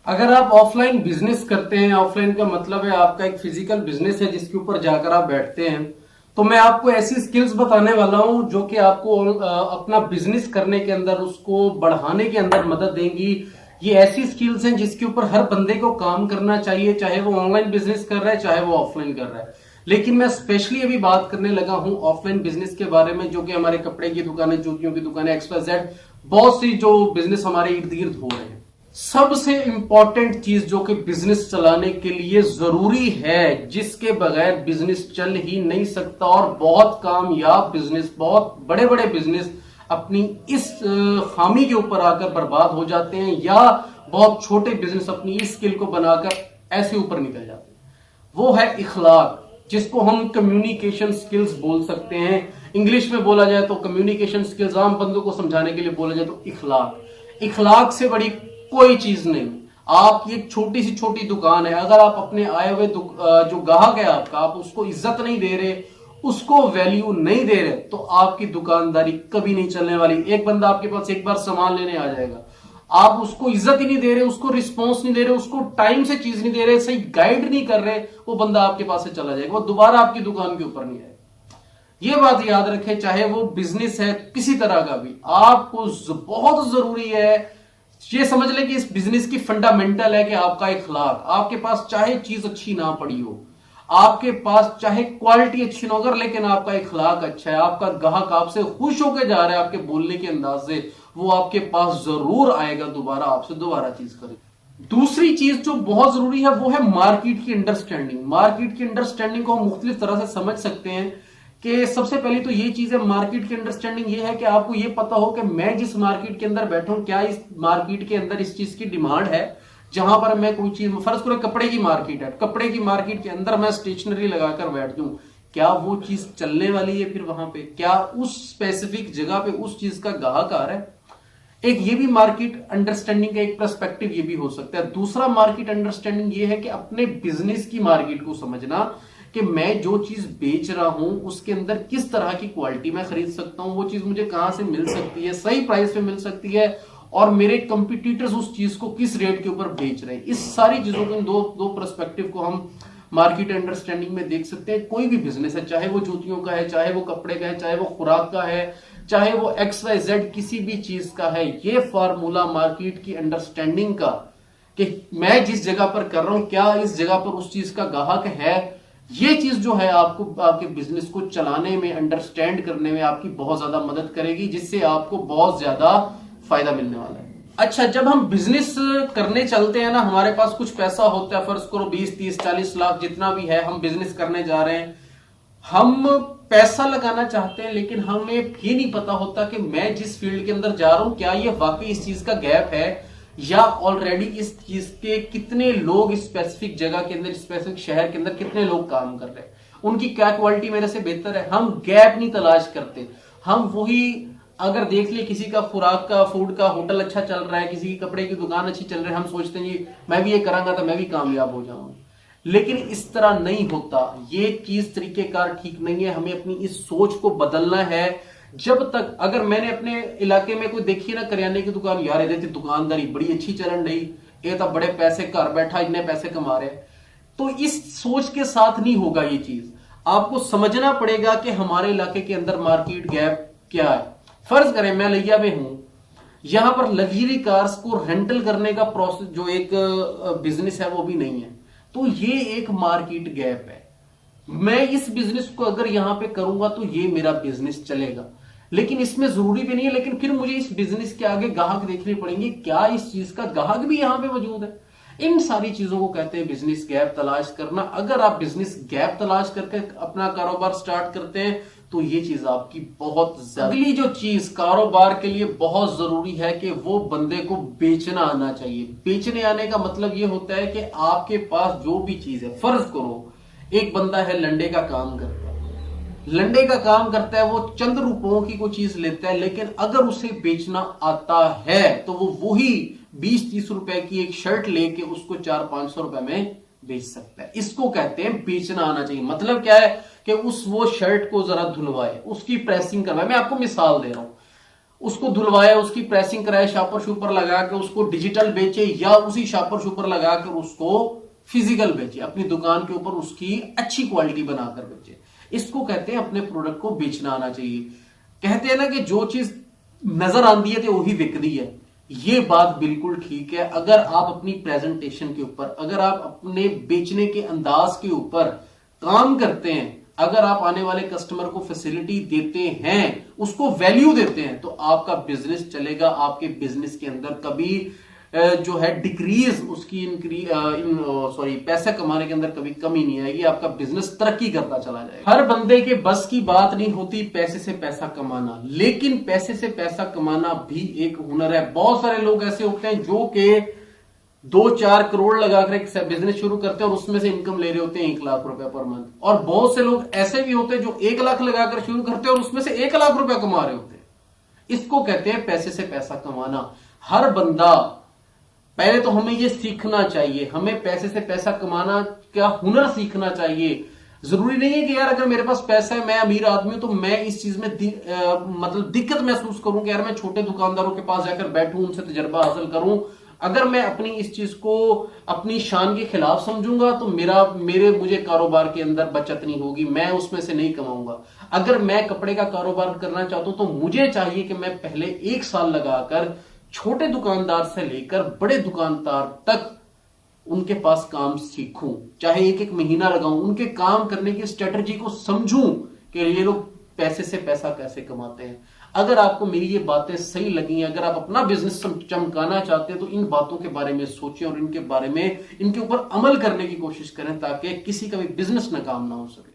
अगर आप offline business करते हैं, ऑफलाइन का मतलब है आपका एक फिजिकल बिजनेस है जिसके ऊपर जाकर आप बैठते हैं, तो मैं आपको ऐसी स्किल्स बताने वाला हूं जो कि आपको अपना बिजनेस करने के अंदर, उसको बढ़ाने के अंदर मदद देंगी। ये ऐसी स्किल्स हैं जिसके ऊपर हर बंदे को काम करना चाहिए, चाहे वो ऑनलाइन बिजनेस कर रहा है चाहे वो ऑफलाइन कर रहा है। लेकिन मैं स्पेशली अभी बात करने लगा हूं ऑफलाइन बिजनेस के बारे में, जो कि हमारे कपड़े की दुकानें, जूतियों की दुकानें, XYZ, बहुत सी जो बिजनेस हमारे इर्द गिर्द हो रहे हैं। सबसे इंपॉर्टेंट चीज जो कि बिजनेस चलाने के लिए जरूरी है, जिसके बगैर बिजनेस चल ही नहीं सकता, और बहुत कामयाब बिजनेस, बहुत बड़े बड़े बिजनेस अपनी इस खामी के ऊपर आकर बर्बाद हो जाते हैं, या बहुत छोटे बिजनेस अपनी इस स्किल को बनाकर ऐसे ऊपर निकल जाते हैं। वो है इखलाक, जिसको हम कम्युनिकेशन स्किल्स बोल सकते हैं। इंग्लिश में बोला जाए तो कम्युनिकेशन स्किल्स, आम बंदों को समझाने के लिए बोला जाए तो इखलाक। इखलाक से बड़ी कोई चीज नहीं। आपकी एक छोटी सी छोटी दुकान है, अगर आप अपने आए हुए जो ग्राहक है आपका, आप उसको इज्जत नहीं दे रहे, उसको वैल्यू नहीं दे रहे, तो आपकी दुकानदारी कभी नहीं चलने वाली। एक बंदा आपके पास एक बार सामान लेने आ जाएगा, आप उसको इज्जत ही नहीं दे रहे, उसको रिस्पॉन्स नहीं दे रहे, उसको टाइम से चीज नहीं दे रहे, सही गाइड नहीं कर रहे, वो बंदा आपके पास से चला जाएगा, वो दोबारा आपकी दुकान के ऊपर नहीं आएगा। ये बात याद रखें, चाहे वो बिजनेस है किसी तरह का भी, आपको बहुत जरूरी है ये समझ लें कि इस बिजनेस की फंडामेंटल है कि आपका इखलाक। आपके पास चाहे चीज अच्छी ना पड़ी हो, आपके पास चाहे क्वालिटी अच्छी ना हो, अगर लेकिन आपका इखलाक अच्छा है, आपका ग्राहक आपसे खुश होकर जा रहा है आपके बोलने के अंदाज से, वो आपके पास जरूर आएगा, दोबारा आपसे दोबारा चीज करेगा। दूसरी चीज जो बहुत जरूरी है वो है मार्केट की अंडरस्टैंडिंग। मार्केट की अंडरस्टैंडिंग को हम मुख्तलिफ तरह से समझ सकते हैं कि सबसे पहली तो ये चीज है, मार्केट की अंडरस्टैंडिंग ये है कि आपको ये पता हो कि मैं जिस मार्केट के अंदर बैठा हूं, क्या इस मार्केट के अंदर इस चीज की डिमांड है। जहां पर मैं कोई चीज, फर्ज करो कपड़े की मार्केट है, कपड़े की मार्केट के अंदर मैं स्टेशनरी लगाकर बैठ दूं, क्या वो चीज चलने वाली है? फिर वहां पे क्या उस स्पेसिफिक जगह पे उस चीज का ग्राहक आ रहा है? एक ये भी मार्केट अंडरस्टैंडिंग का एक पर्सपेक्टिव ये भी हो सकता है। दूसरा मार्केट अंडरस्टैंडिंग ये है कि अपने बिजनेस की मार्केट को समझना कि मैं जो चीज बेच रहा हूं उसके अंदर किस तरह की क्वालिटी मैं खरीद सकता हूं, वो चीज मुझे कहां से मिल सकती है, सही प्राइस पे मिल सकती है, और मेरे कंपटीटर्स उस चीज को किस रेट के ऊपर बेच रहे हैं। इस सारी चीजों को, दो पर्सपेक्टिव को हम मार्केट अंडरस्टैंडिंग में देख सकते हैं। कोई भी बिजनेस है, चाहे वो जूतियों का है, चाहे वो कपड़े का है, चाहे वो खुराक का है, चाहे वो XYZ किसी भी चीज का है, ये फार्मूला मार्केट की अंडरस्टैंडिंग का कि मैं जिस जगह पर कर रहा हूं, क्या इस जगह पर उस चीज का ग्राहक है, ये चीज जो है आपको आपके बिजनेस को चलाने में, अंडरस्टैंड करने में आपकी बहुत ज्यादा मदद करेगी, जिससे आपको बहुत ज्यादा फायदा मिलने वाला है। अच्छा, जब हम बिजनेस करने चलते हैं ना, हमारे पास कुछ पैसा होता है, फर्ज करो 20, 30, 40 लाख जितना भी है, हम बिजनेस करने जा रहे हैं, हम पैसा लगाना चाहते हैं, लेकिन हमें ये नहीं पता होता कि मैं जिस फील्ड के अंदर जा रहा हूं, क्या ये वाकई इस चीज का गैप है, या ऑलरेडी इस चीज के कितने लोग इस स्पेसिफिक जगह के अंदर, स्पेसिफिक शहर के अंदर कितने लोग काम कर रहे हैं, उनकी क्या क्वालिटी मेरे से बेहतर है। हम गैप नहीं तलाश करते, हम वही, अगर देख ले किसी का खुराक का, फूड का होटल अच्छा चल रहा है, किसी की कपड़े की दुकान अच्छी चल रही है, हम सोचते हैं जी मैं भी ये करांगा तो मैं भी कामयाब हो जाऊंगा। लेकिन इस तरह नहीं होता, ये चीज तरीकेकार ठीक नहीं है। हमें अपनी इस सोच को बदलना है। जब तक, अगर मैंने अपने इलाके में कोई देखी ना करियाने की दुकान, यार ये दुकानदारी बड़ी अच्छी चलन रही, ये तो बड़े पैसे, घर बैठा इतने पैसे कमा रहे, तो इस सोच के साथ नहीं होगा ये चीज। आपको समझना पड़ेगा कि हमारे इलाके के अंदर मार्केट गैप क्या है। फर्ज करें मैं लिया में हूं, यहां पर लग्जरी कार्स को रेंटल करने का प्रोसेस, जो एक बिजनेस है, वो भी नहीं है, तो ये एक मार्केट गैप है। मैं इस बिजनेस को अगर यहां पे करूंगा तो ये मेरा बिजनेस चलेगा, लेकिन इसमें जरूरी भी नहीं है। लेकिन फिर मुझे इस बिजनेस के आगे ग्राहक देखने पड़ेंगे, क्या इस चीज का ग्राहक भी यहां पे मौजूद है। इन सारी चीजों को कहते हैं बिजनेस गैप तलाश करना। अगर आप बिजनेस गैप तलाश करके अपना कारोबार स्टार्ट करते हैं तो ये चीज आपकी बहुत ज्यादा। अगली जो चीज कारोबार के लिए बहुत जरूरी है कि वो बंदे को बेचना आना चाहिए। बेचने आने का मतलब ये होता है कि आपके पास जो भी चीज है, फर्ज करो एक बंदा है लंडे का काम करता है, लंडे का काम करता है, वो चंद रुपयों की कोई चीज लेता है, लेकिन अगर उसे बेचना आता है तो वो वही 20-30 रुपए की एक शर्ट लेके उसको 400-500 रुपए में बेच सकता है। इसको कहते हैं बेचना आना चाहिए। मतलब क्या है कि वो शर्ट को जरा धुलवाए, उसकी प्रेसिंग करवाए। मैं आपको मिसाल दे रहा हूं, उसको धुलवाए, उसकी प्रेसिंग कराए, शापर शूपर लगा के उसको डिजिटल बेचे, या उसी शापर शूपर लगा कर उसको फिजिकल बेचे, अपनी दुकान के ऊपर उसकी अच्छी क्वालिटी बनाकर बेचे। इसको कहते हैं अपने प्रोडक्ट को बेचना आना चाहिए। कहते हैं ना कि जो चीज नजर आती है तो वही बिकती है। ये बात बिल्कुल ठीक है। अगर आप अपनी प्रेजेंटेशन के ऊपर, अगर आप अपने बेचने के अंदाज के ऊपर काम करते हैं, अगर आप आने वाले कस्टमर को फैसिलिटी देते हैं, उसको वैल्यू देते हैं, तो आपका बिजनेस चलेगा। आपके बिजनेस के अंदर कभी जो है डिक्रीज उसकी पैसा कमाने के अंदर कभी कमी नहीं आएगी। आपका बिजनेस तरक्की करता चला जाएगा। हर बंदे के बस की बात नहीं होती पैसे से पैसा कमाना, लेकिन पैसे से पैसा कमाना भी एक हुनर है। बहुत सारे लोग ऐसे होते हैं जो कि 2-4 करोड़ लगाकर एक बिजनेस शुरू करते हैं और उसमें से इनकम ले रहे होते हैं 1 लाख रुपए पर मंथ। और बहुत से लोग ऐसे भी होते हैं जो 1 लाख लगाकर शुरू करते हैं और उसमें से 1 लाख रुपए कमा रहे होते हैं। इसको कहते हैं पैसे से पैसा कमाना। हर बंदा, पहले तो हमें यह सीखना चाहिए, हमें पैसे से पैसा कमाना का हुनर सीखना चाहिए। जरूरी नहीं है कि यार अगर मेरे पास पैसा है, मैं अमीर आदमी हूं, तो मैं इस चीज में मतलब दिक्कत महसूस करूं कि यार मैं छोटे दुकानदारों के पास जाकर बैठूं, उनसे तजर्बा हासिल करूं। अगर मैं अपनी इस चीज को अपनी शान के खिलाफ समझूंगा तो मुझे कारोबार के अंदर बचत नहीं होगी, मैं उसमें से नहीं कमाऊंगा। अगर मैं कपड़े का कारोबार करना चाहता हूं तो मुझे चाहिए कि मैं पहले 1 साल लगाकर छोटे दुकानदार से लेकर बड़े दुकानदार तक उनके पास काम सीखूं, चाहे 1-1 महीना लगाऊं, उनके काम करने की स्ट्रेटजी को समझूं कि ये लोग पैसे से पैसा कैसे कमाते हैं। अगर आपको मेरी ये बातें सही लगी, अगर आप अपना बिजनेस चमकाना चाहते हैं, तो इन बातों के बारे में सोचें और इनके ऊपर अमल करने की कोशिश करें, ताकि किसी का भी बिजनेस नाकाम ना हो सके।